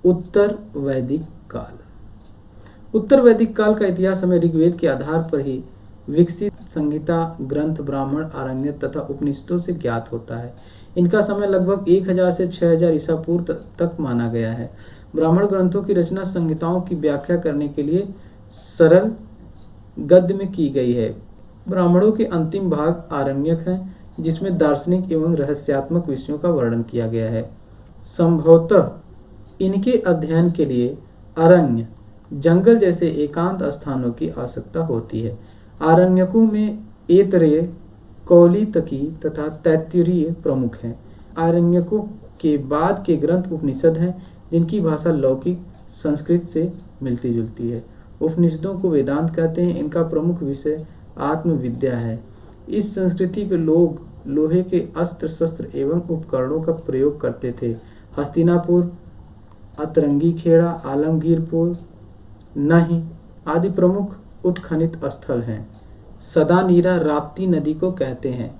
उत्तर वैदिक काल। उत्तर वैदिक काल का इतिहास हमें ऋग्वेद के आधार पर ही विकसित संहिता ग्रंथ, ब्राह्मण, आरण्यक तथा उपनिषदों से ज्ञात होता है। इनका समय लगभग 1000 से 6000 ईसा पूर्व तक माना गया है। ब्राह्मण ग्रंथों की रचना संहिताओं की व्याख्या करने के लिए सरल गद्य में की गई है। ब्राह्मणों के अंतिम भाग आरण्यक है, जिसमें दार्शनिक एवं रहस्यात्मक विषयों का वर्णन किया गया है। संभवतः इनके अध्ययन के लिए अरण्य, जंगल जैसे एकांत स्थानों की आवश्यकता होती है। आरण्यकों में ऐतरेय, कौलितकी तथा तैत्तिरीय प्रमुख हैं। आरण्यकों के बाद के ग्रंथ उपनिषद हैं, जिनकी भाषा लौकिक संस्कृत से मिलती जुलती है। उपनिषदों को वेदांत कहते हैं। इनका प्रमुख विषय आत्मविद्या है। इस संस्कृति के लोग लोहे के अस्त्र शस्त्र एवं उपकरणों का प्रयोग करते थे। हस्तिनापुर, अतरंगी खेड़ा, आलमगीरपुर, नही आदि प्रमुख उत्खनित स्थल हैं। सदानीरा राप्ती नदी को कहते हैं।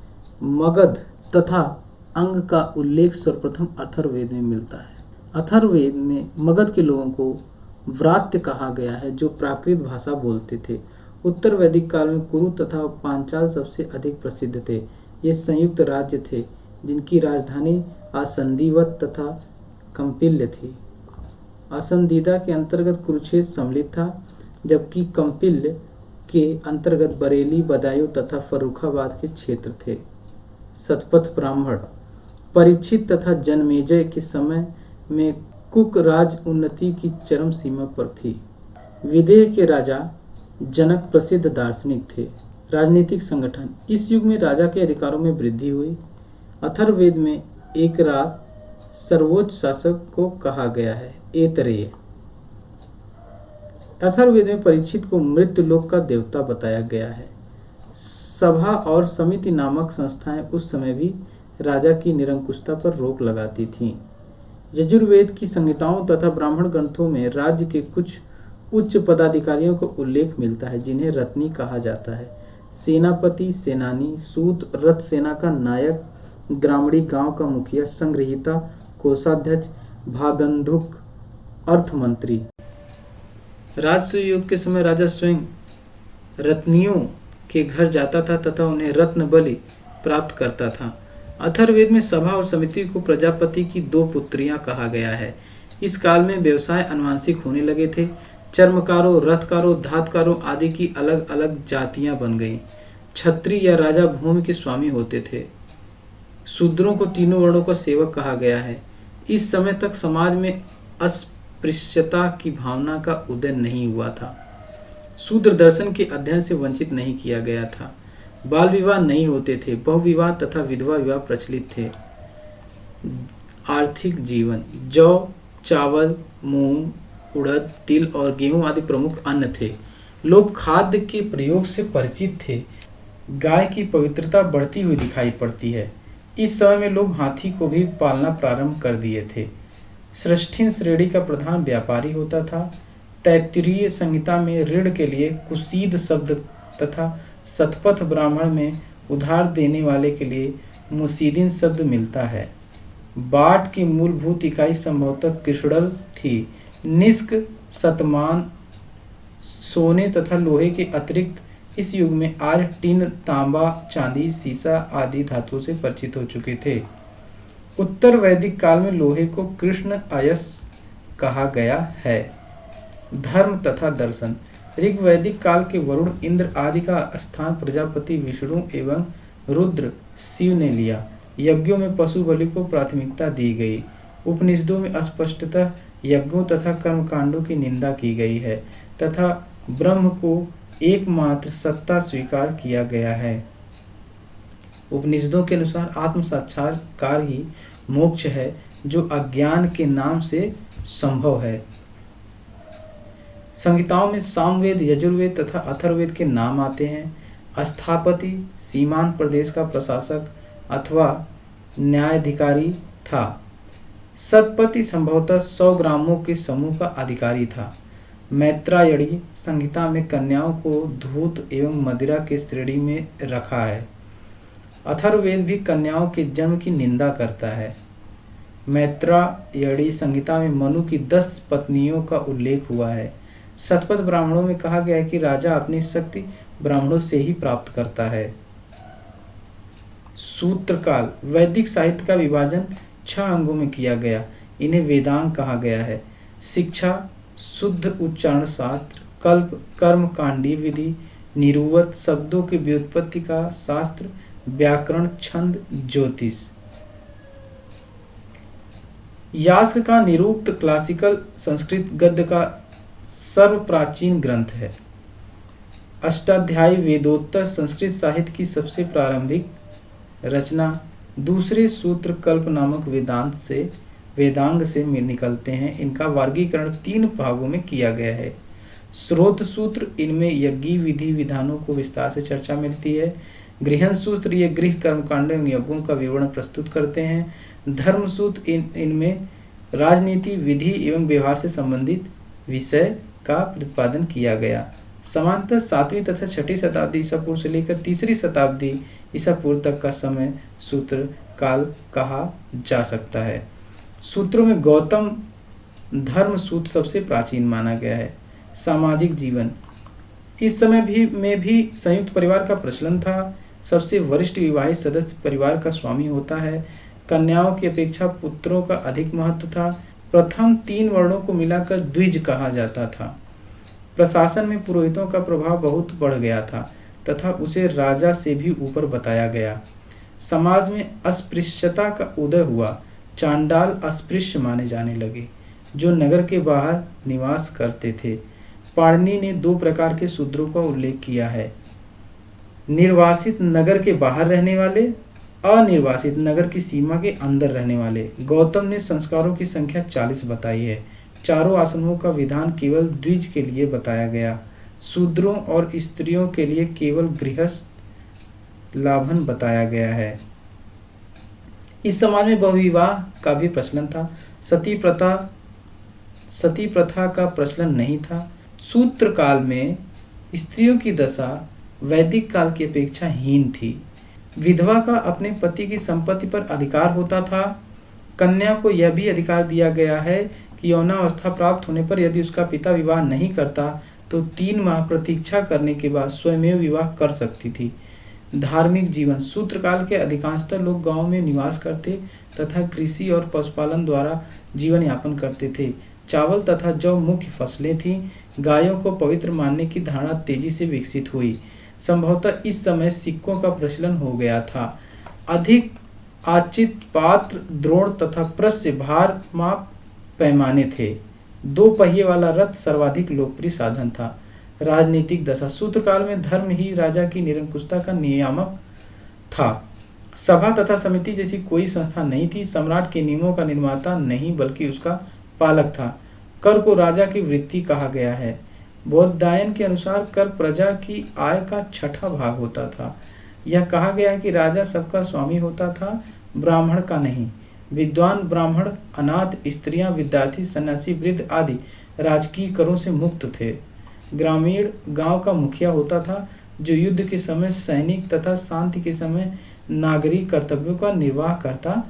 मगध तथा अंग का उल्लेख सर्वप्रथम अथर्ववेद में मिलता है। अथर्ववेद में मगध के लोगों को व्रात्य कहा गया है, जो प्राकृत भाषा बोलते थे। उत्तर वैदिक काल में कुरु तथा पांचाल सबसे अधिक प्रसिद्ध थे। ये संयुक्त राज्य थे, जिनकी राजधानी आसंदीवत तथा कंपिल्य थी। आसंदीदा के अंतर्गत कुरुक्षेत्र सम्मिलित था, जबकि कंपिल्य के अंतर्गत बरेली, बदायूं तथा फर्रुखाबाद के क्षेत्र थे। शतपथ ब्राह्मण। परीक्षित तथा जनमेजय के समय में कुक राज उन्नति की चरम सीमा पर थी। विदेह के राजा जनक प्रसिद्ध दार्शनिक थे। राजनीतिक संगठन। इस युग में राजा के अधिकारों में वृद्धि हुई। अथर्ववेद में एक रात सर्वोच्च शासक को कहा गया है, ऐतरेय। अथर्ववेद में परीक्षित को मृत्युलोक का देवता बताया गया है। सभा और समिति नामक संस्थाएं उस समय भी राजा की निरंकुशता पर रोक लगाती थीं। यजुर्वेद की संहिताओं तथा ब्राह्मण ग्रंथों में राज्य के कुछ उच्च पदाधिकारियों को उल्लेख मिलता है, जिन्हें रत्नी कहा जाता है। सेनापति, सेनानी, सूत, रथ सेना का नायक, ग्रामीणी गांव का मुखिया, संग्रहिता, कोषाध्यक्ष, भागंधुक, अर्थमंत्री। राजसूय युग के समय राजा स्वयं रत्नियों के घर जाता था तथा उन्हें रत्न बलि प्राप्त करता था। अथर्ववेद में सभा और समिति को प्रजापति की 2 पुत्रियां कहा गया है। इस काल में व्यवसाय अनुवांशिक होने लगे थे। चर्मकारों, रथकारों, धातकारों आदि की अलग अलग जातियां बन गईं। क्षत्रिय या राजा भूमि के स्वामी होते थे। शूद्रों को तीनों वर्णों का सेवक कहा गया है। इस समय तक समाज में अस्पृश्यता की भावना का उदय नहीं हुआ था। शूद्र दर्शन के अध्ययन से वंचित नहीं किया गया था। बाल विवाह नहीं होते थे। बहुविवाह तथा विधवा विवाह प्रचलित थे। आर्थिक जीवन। जौ, चावल, मूंग, उड़द, तिल और गेहूं आदि प्रमुख अन्न थे। लोग खाद्य के प्रयोग से परिचित थे। गाय की पवित्रता बढ़ती हुई दिखाई पड़ती है। इस समय में लोग हाथी को भी पालना प्रारंभ कर दिए थे। श्रेष्ठीन श्रेणी का प्रधान व्यापारी होता था। तैत्तिरीय संहिता में ऋण के लिए कुसीद शब्द तथा शतपथ ब्राह्मण में उधार देने वाले के लिए मुसीदिन शब्द मिलता है। बाट की मूलभूत इकाई संभवतः कृषणल थी। निष्क, शतमान, सोने तथा लोहे के अतिरिक्त इस युग में आर्य टिन, तांबा, चांदी, सीसा आदि धातुओं से परिचित हो चुके थे। उत्तर वैदिक काल में लोहे को कृष्ण अयस कहा गया है। धर्म तथा दर्शन। ऋग्वैदिक काल के वरुण, इंद्र आदि का स्थान प्रजापति विष्णु एवं रुद्र शिव ने लिया। यज्ञों में पशु बलि को प्राथमिकता दी गई। उपनिषदों में स्पष्टतः यज्ञों तथा कर्मकांडों की निंदा की गई है तथा ब्रह्म को एकमात्र सत्ता स्वीकार किया गया है। उपनिषदों के अनुसार आत्म साक्षात्कार ही मोक्ष है, जो अज्ञान के नाम से संभव है। संहिताओं में सामवेद, यजुर्वेद तथा अथर्ववेद के नाम आते हैं। स्थापति सीमांत प्रदेश का प्रशासक अथवा न्यायाधिकारी था। सतपति संभवतः 100 ग्रामों के समूह का अधिकारी था। मैत्रायणी संहिता में कन्याओं को धूत एवं मदिरा के श्रेणी में रखा है। अथर्ववेद भी कन्याओं के जन्म की निंदा करता है। मैत्रायणी संहिता में मनु की 10 पत्नियों का उल्लेख हुआ है। शतपथ ब्राह्मणों में कहा गया है कि राजा अपनी शक्ति ब्राह्मणों से ही प्राप्त करता है। सूत्रकाल। वैदिक साहित्य का विभाजन 6 अंगों में किया गया। इन्हें वेदांग कहा गया है। शिक्षा, शुद्ध उच्चारण शास्त्र, कल्प, कर्म कांडी विधि, निरुवत, शब्दों की व्युत्पत्ति का शास्त्र, व्याकरण, छंद, ज्योतिष। यास्क का निरुक्त क्लासिकल संस्कृत गद्य का सर्वप्राचीन ग्रंथ है। अष्टाध्यायी वेदोत्तर संस्कृत साहित्य की सबसे प्रारंभिक रचना। दूसरे सूत्र कल्प नामक वेदांग से निकलते हैं। इनका वर्गीकरण 3 भागों में किया गया है। स्रोत सूत्र, इनमें यज्ञी विधि विधानों को विस्तार से चर्चा मिलती है। गृहन सूत्र, ये गृह कर्मकांड एवं यज्ञों का विवरण प्रस्तुत करते हैं। धर्म सूत्र, इनमें राजनीति, विधि एवं व्यवहार से संबंधित विषय का प्रतिपादन किया गया। समांतर 7वीं तथा 6ठी शताब्दी ईसा पूर्व से लेकर 3री शताब्दी ईसा पूर्व तक का समय सूत्र काल कहा जा सकता है। सूत्रों में गौतम धर्म सूत्र सबसे प्राचीन माना गया है। सामाजिक जीवन। इस समय में भी संयुक्त परिवार का प्रचलन था। सबसे वरिष्ठ विवाहित सदस्य परिवार का स्वामी होता है। कन्याओं की अपेक्षा पुत्रों का अधिक महत्व था। प्रथम 3 वर्णों को मिलाकर द्विज कहा जाता था। प्रशासन में पुरोहितों का प्रभाव बहुत बढ़ गया था तथा उसे राजा से भी ऊपर बताया गया। समाज में अस्पृश्यता का उदय हुआ। चांडाल अस्पृश्य माने जाने लगे, जो नगर के बाहर निवास करते थे। पाणिनि ने 2 प्रकार के शूद्रों का उल्लेख किया है। निर्वासित नगर के बाहर रहने वाले, अनिर्वासित नगर की सीमा के अंदर रहने वाले। गौतम ने संस्कारों की संख्या 40 बताई है। चारों आश्रमों का विधान केवल द्विज के लिए बताया गया। शूद्रों और स्त्रियों के लिए केवल गृहस्थ लाभन बताया गया है। इस समाज में बहुविवाह का भी प्रचलन था। सती प्रथा का प्रचलन नहीं था। सूत्र काल में स्त्रियों की दशा वैदिक काल की अपेक्षा हीन थी। विधवा का अपने पति की संपत्ति पर अधिकार होता था। कन्या को यह भी अधिकार दिया गया है कि यौनावस्था प्राप्त होने पर यदि उसका पिता विवाह नहीं करता तो 3 माह प्रतीक्षा करने के बाद स्वयं विवाह कर सकती थी। धार्मिक जीवन। सूत्रकाल के अधिकांशतः लोग गांव में निवास करते तथा कृषि और पशुपालन द्वारा जीवन यापन करते थे। चावल तथा जौ मुख्य फसलें थीं। गायों को पवित्र मानने की धारणा तेजी से विकसित हुई। संभवतः इस समय सिक्कों का प्रचलन हो गया था। अधिक आचित पात्र, द्रोण तथा प्रस्य भार माप पैमाने थे। 2 पहिए वाला रथ सर्वाधिक लोकप्रिय साधन था। राजनीतिक दशा। सूत्रकाल में धर्म ही राजा की निरंकुशता का नियामक था। सभा तथा समिति जैसी कोई संस्था नहीं थी। सम्राट के नियमों का निर्माता नहीं बल्कि उसका पालक था। कर को राजा की वृत्ति कहा गया है। बौद्धायन के अनुसार कर प्रजा की आय का 6ठा भाग होता था। यह कहा गया है कि राजा सबका स्वामी होता था, ब्राह्मण का नहीं। विद्वान ब्राह्मण, अनाथ स्त्रियां, विद्यार्थी, सन्यासी, वृद्ध आदि राजकीय करों से मुक्त थे। ग्रामीण गांव का मुखिया होता था, जो युद्ध के समय सैनिक तथा शांति के समय नागरिक कर्तव्यों का निर्वाह करता